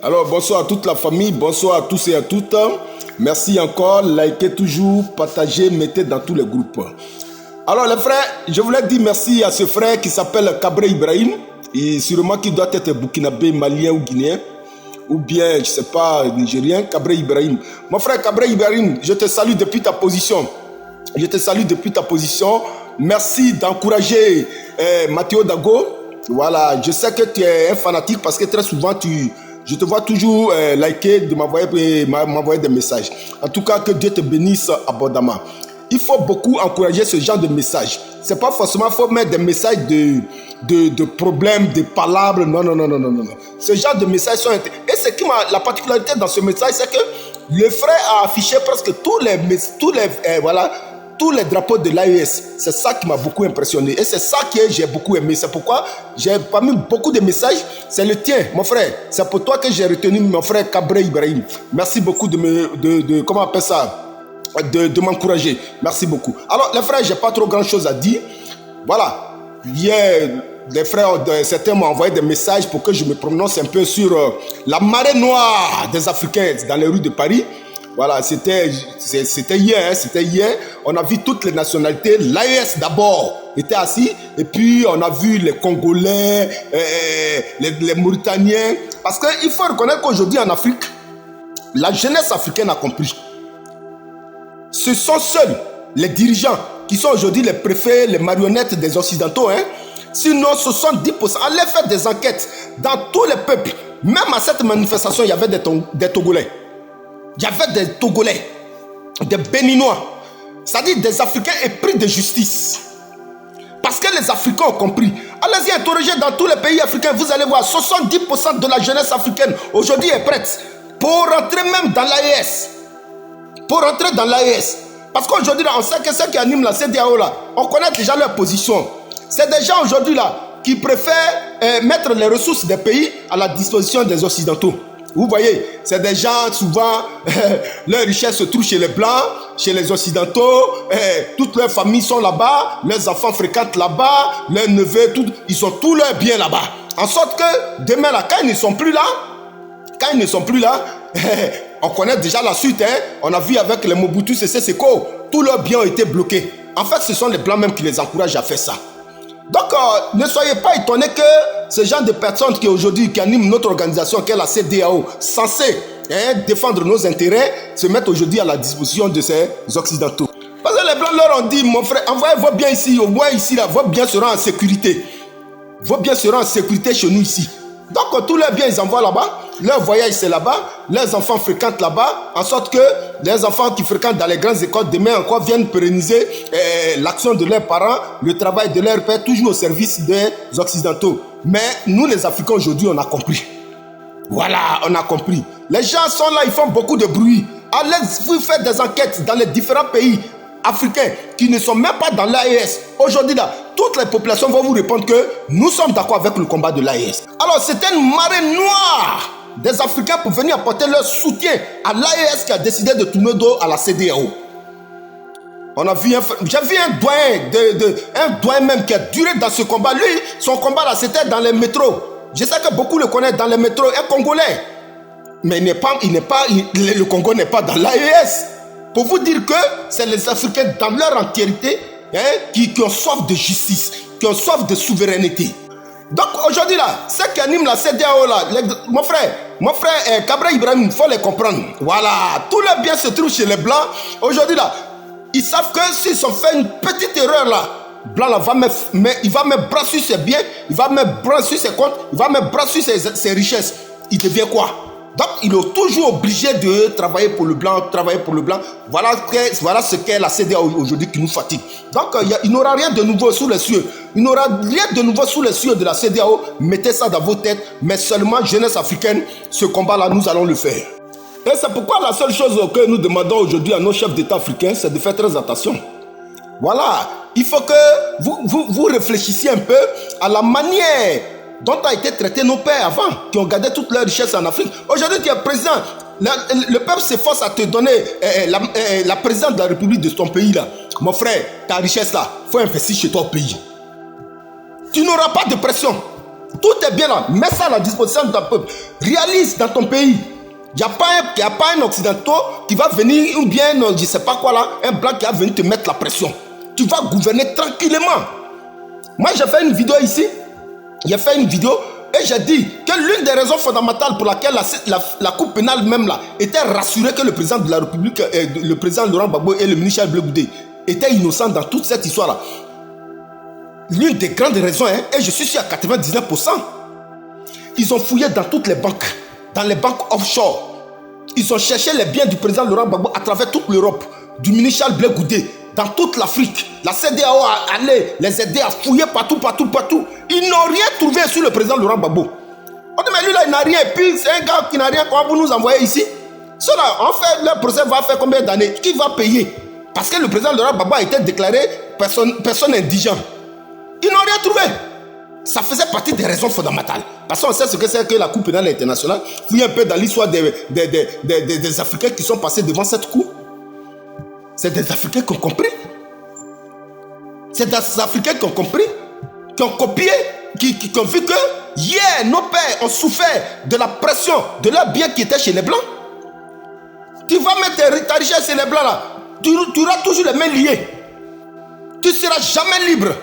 Alors, bonsoir à toute la famille, bonsoir à tous et à toutes. Merci encore, likez toujours, partagez, mettez dans tous les groupes. Alors les frères, je voulais dire merci à ce frère qui s'appelle Kabré Ibrahim, et sûrement qui doit être burkinabé, malien ou guinéen, ou bien, je ne sais pas, nigérien, Kabré Ibrahim. Mon frère Kabré Ibrahim, je te salue depuis ta position. Je te salue depuis ta position. Merci d'encourager Mathéo Dago. Voilà, je sais que tu es un fanatique parce que très souvent, je te vois toujours liker, de m'envoyer des messages. En tout cas, que Dieu te bénisse abondamment. Il faut beaucoup encourager ce genre de messages. Ce n'est pas forcément qu'il faut mettre des messages de problèmes, de palabres. Non. Ce genre de messages sont... Et ce qui m'a... La particularité dans ce message, c'est que le frère a affiché presque tous les drapeaux de l'AES. C'est ça qui m'a beaucoup impressionné. Et c'est ça que j'ai beaucoup aimé. C'est pourquoi j'ai parmi beaucoup de messages, c'est le tien, mon frère. C'est pour toi que j'ai retenu mon frère Kabré Ibrahim. Merci beaucoup comment on appelle ça? De m'encourager. Merci beaucoup. Alors, les frères, j'ai pas trop grand chose à dire. Voilà. Hier, les frères, certains m'ont envoyé des messages pour que je me prononce un peu sur la marée noire des Africains dans les rues de Paris. Voilà, c'était hier, c'était hier. On a vu toutes les nationalités. L'AES d'abord était assis. Et puis, on a vu les Congolais, les Mauritaniens. Parce qu'il faut reconnaître qu'aujourd'hui, en Afrique, la jeunesse africaine a compris. Ce sont seuls les dirigeants qui sont aujourd'hui les préfets, les marionnettes des Occidentaux. Sinon, 70%. Allez faire des enquêtes dans tous les peuples. Même à cette manifestation, il y avait des Togolais. Il y avait des Togolais, des Béninois, c'est-à-dire des Africains épris de justice. Parce que les Africains ont compris. Allez-y interroger dans tous les pays africains, vous allez voir, 70% de la jeunesse africaine aujourd'hui est prête pour rentrer même dans l'AES. Pour rentrer dans l'AES. Parce qu'aujourd'hui, on sait que ceux qui animent la CEDEAO, là, on connaît déjà leur position. C'est des gens aujourd'hui là qui préfèrent mettre les ressources des pays à la disposition des Occidentaux. Vous voyez, c'est des gens, souvent, leur richesse se trouve chez les Blancs, chez les Occidentaux, toutes leurs familles sont là-bas, leurs enfants fréquentent là-bas, leurs neveux, ils ont tous leurs biens là-bas. En sorte que, demain, là, quand ils ne sont plus là, on connaît déjà la suite. On a vu avec les Mobutu Sese Seko, tous leurs biens ont été bloqués. En fait, ce sont les Blancs même qui les encouragent à faire ça. Donc, ne soyez pas étonnés que ce genre de personnes qui aujourd'hui qui animent notre organisation, qui est la CEDEAO, censée défendre nos intérêts, se mettent aujourd'hui à la disposition de ces Occidentaux. Parce que les Blancs leur ont dit, mon frère, envoyez vos biens ici, au moins ici, là, vos biens seront en sécurité. Vos biens seront en sécurité chez nous ici. Donc, tous leurs biens, ils envoient là-bas. Leur voyage, c'est là-bas. Leurs enfants fréquentent là-bas. En sorte que les enfants qui fréquentent dans les grandes écoles, demain encore, viennent pérenniser l'action de leurs parents, le travail de leurs pères, toujours au service des Occidentaux. Mais nous, les Africains, aujourd'hui, on a compris. Voilà, on a compris. Les gens sont là, ils font beaucoup de bruit. Allez-vous faire des enquêtes dans les différents pays africains qui ne sont même pas dans l'AES. Aujourd'hui, là, toutes les populations vont vous répondre que nous sommes d'accord avec le combat de l'AES. Alors, c'était une marée noire des Africains pour venir apporter leur soutien à l'AES qui a décidé de tourner dos à la CEDEAO. J'ai vu un doyen même qui a duré dans ce combat. Lui, son combat là, c'était dans les métros. Je sais que beaucoup le connaissent dans les métros, un Congolais. Mais le Congo n'est pas dans l'AES. Pour vous dire que c'est les Africains dans leur entièreté qui ont soif de justice, qui ont soif de souveraineté. Donc aujourd'hui là, ceux qui animent la CEDEAO là, mon frère Kabré Ibrahim, il faut les comprendre. Voilà, tous les biens se trouvent chez les Blancs. Aujourd'hui là, ils savent que s'ils ont fait une petite erreur là, Blanc là il va mettre bras sur ses biens, il va mettre bras sur ses comptes, il va mettre bras sur ses richesses. Il devient quoi? Donc, il est toujours obligé de travailler pour le Blanc, Voilà ce qu'est la CEDEAO aujourd'hui qui nous fatigue. Donc, il n'aura rien de nouveau sous les cieux. Il n'aura rien de nouveau sous les cieux de la CEDEAO. Mettez ça dans vos têtes. Mais seulement, jeunesse africaine, ce combat-là, nous allons le faire. Et c'est pourquoi la seule chose que nous demandons aujourd'hui à nos chefs d'État africains, c'est de faire très attention. Voilà. Il faut que vous réfléchissiez un peu à la manière dont a été traité nos pères avant, qui ont gardé toute leur richesse en Afrique. Aujourd'hui, tu es président. Le peuple s'efforce à te donner la présidence de la République de ton pays là. Mon frère, ta richesse là, il faut investir chez toi au pays. Tu n'auras pas de pression. Tout est bien là. Mets ça à la disposition de ton peuple. Réalise dans ton pays. Il n'y a pas un occidental qui va venir, ou bien, je ne sais pas quoi là, un blanc qui va venir te mettre la pression. Tu vas gouverner tranquillement. Moi, j'ai fait une vidéo ici. J'ai fait une vidéo et j'ai dit que l'une des raisons fondamentales pour laquelle la Cour pénale même là était rassurée que le président de la République, le président Laurent Gbagbo et le ministre Charles Blé Goudé étaient innocents dans toute cette histoire là. L'une des grandes raisons, et je suis sûr à 99%, ils ont fouillé dans toutes les banques, dans les banques offshore. Ils ont cherché les biens du président Laurent Gbagbo à travers toute l'Europe, du ministre Charles Blé Goudé, dans toute l'Afrique. La CEDEAO a allé les aider à fouiller partout. Ils n'ont rien trouvé sur le président Laurent Gbagbo. On dit, mais lui là, il n'a rien. Et puis, c'est un gars qui n'a rien. Comment vous nous envoyez ici? Cela, en fait, le procès va faire combien d'années? Qui va payer? Parce que le président Laurent Gbagbo a été déclaré personne indigente. Ils n'ont rien trouvé. Ça faisait partie des raisons fondamentales. Parce qu'on sait ce que c'est que la Cour pénale internationale. Fouillez un peu dans l'histoire des Africains qui sont passés devant cette cour. C'est des Africains qui ont compris. C'est des Africains qui ont compris, qui ont copié, qui ont vu que hier, nos pères ont souffert de la pression de leurs biens qui étaient chez les Blancs. Tu vas mettre ta richesse chez les Blancs là. Tu auras toujours les mains liées. Tu ne seras jamais libre.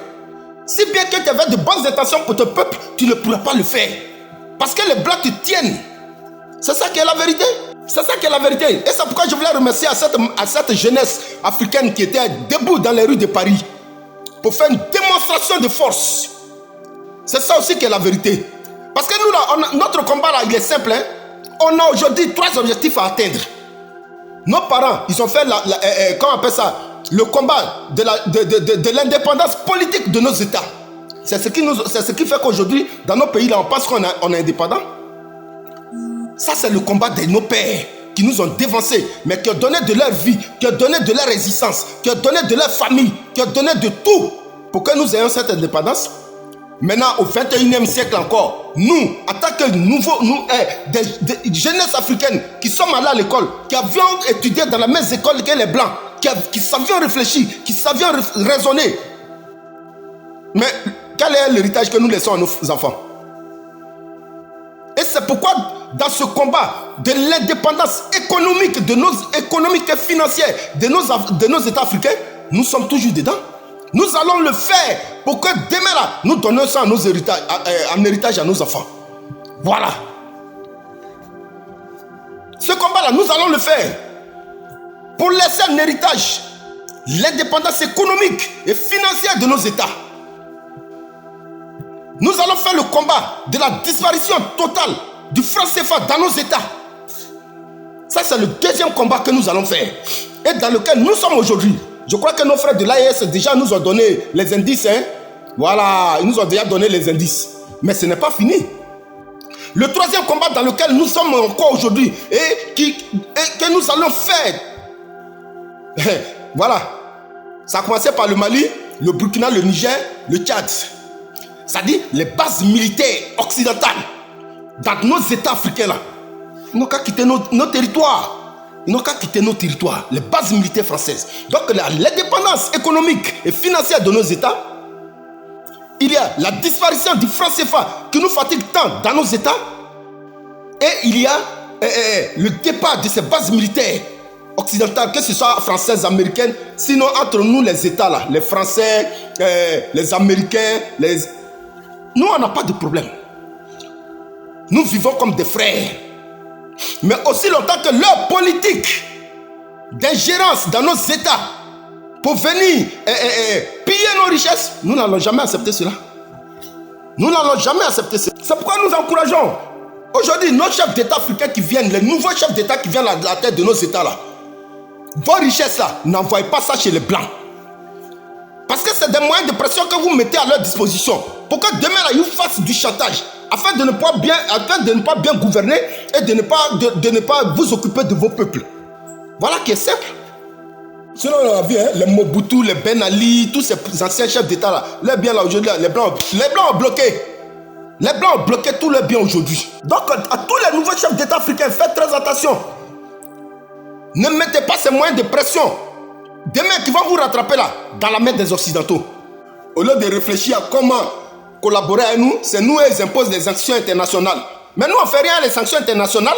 Si bien que tu avais de bonnes intentions pour ton peuple, tu ne pourras pas le faire. Parce que les Blancs te tiennent. C'est ça qui est la vérité. C'est ça qui est la vérité. Et c'est pourquoi je voulais remercier à cette jeunesse africaine qui était debout dans les rues de Paris pour faire une démonstration de force. C'est ça aussi qui est la vérité. Parce que nous, là, notre combat, là, il est simple. On a aujourd'hui 3 objectifs à atteindre. Nos parents, ils ont fait, comment on appelle ça, le combat de l'indépendance politique de nos États. C'est ce qui fait qu'aujourd'hui, dans nos pays, là, on pense qu'on est indépendant. Ça, c'est le combat de nos pères qui nous ont dévancés, mais qui ont donné de leur vie, qui ont donné de leur résistance, qui ont donné de leur famille, qui ont donné de tout pour que nous ayons cette indépendance. Maintenant, au 21e siècle encore, nous, en tant que des jeunesses africaines qui sommes allées à l'école, qui avions étudié dans la même école que les Blancs, qui savions réfléchir, qui savions raisonner. Mais quel est l'héritage que nous laissons à nos enfants? Et c'est pourquoi, dans ce combat de l'indépendance économique, économique et financière de nos États africains, nous sommes toujours dedans. Nous allons le faire pour que demain là, nous donnions ça en héritage à nos enfants. Voilà. Ce combat-là, nous allons le faire pour laisser un héritage, l'indépendance économique et financière de nos États. Nous allons faire le combat de la disparition totale du franc CFA dans nos États. Ça, c'est le deuxième combat que nous allons faire et dans lequel nous sommes aujourd'hui. Je crois que nos frères de l'AES déjà nous ont donné les indices. Voilà, ils nous ont déjà donné les indices. Mais ce n'est pas fini. Le troisième combat dans lequel nous sommes encore aujourd'hui et que nous allons faire. Voilà. Ça a commencé par le Mali, le Burkina, le Niger, le Tchad. C'est-à-dire les bases militaires occidentales dans nos États africains là. Ils n'ont qu'à quitter nos territoires. Ils n'ont qu'à quitter nos territoires, les bases militaires françaises. Donc l'indépendance économique et financière de nos États, il y a la disparition du franc CFA qui nous fatigue tant dans nos États, et il y a le départ de ces bases militaires occidentales, que ce soit françaises, américaines, sinon entre nous les États là, les Français, les Américains, nous on n'a pas de problème. Nous vivons comme des frères. Mais aussi longtemps que leur politique d'ingérence dans nos États pour venir piller nos richesses, nous n'allons jamais accepter cela. Nous n'allons jamais accepter cela. C'est pourquoi nous encourageons aujourd'hui nos chefs d'État africains qui viennent, les nouveaux chefs d'État qui viennent à la tête de nos États là. Vos richesses là, n'envoyez pas ça chez les Blancs. Parce que c'est des moyens de pression que vous mettez à leur disposition pour que demain là, ils fassent du chantage afin de ne pas bien gouverner et de ne pas vous occuper de vos peuples. Voilà qui est simple. Sinon on a vu les Mobutu, les Ben Ali, tous ces anciens chefs d'État là, leurs biens là aujourd'hui, les Blancs ont bloqué. Les Blancs ont bloqué tous leurs biens aujourd'hui. Donc à tous les nouveaux chefs d'État africains, faites très attention. Ne mettez pas ces moyens de pression demain qui vont vous rattraper là, dans la main des Occidentaux. Au lieu de réfléchir à comment collaborer avec nous, c'est nous, ils imposent des sanctions internationales. Mais nous, on ne fait rien les sanctions internationales.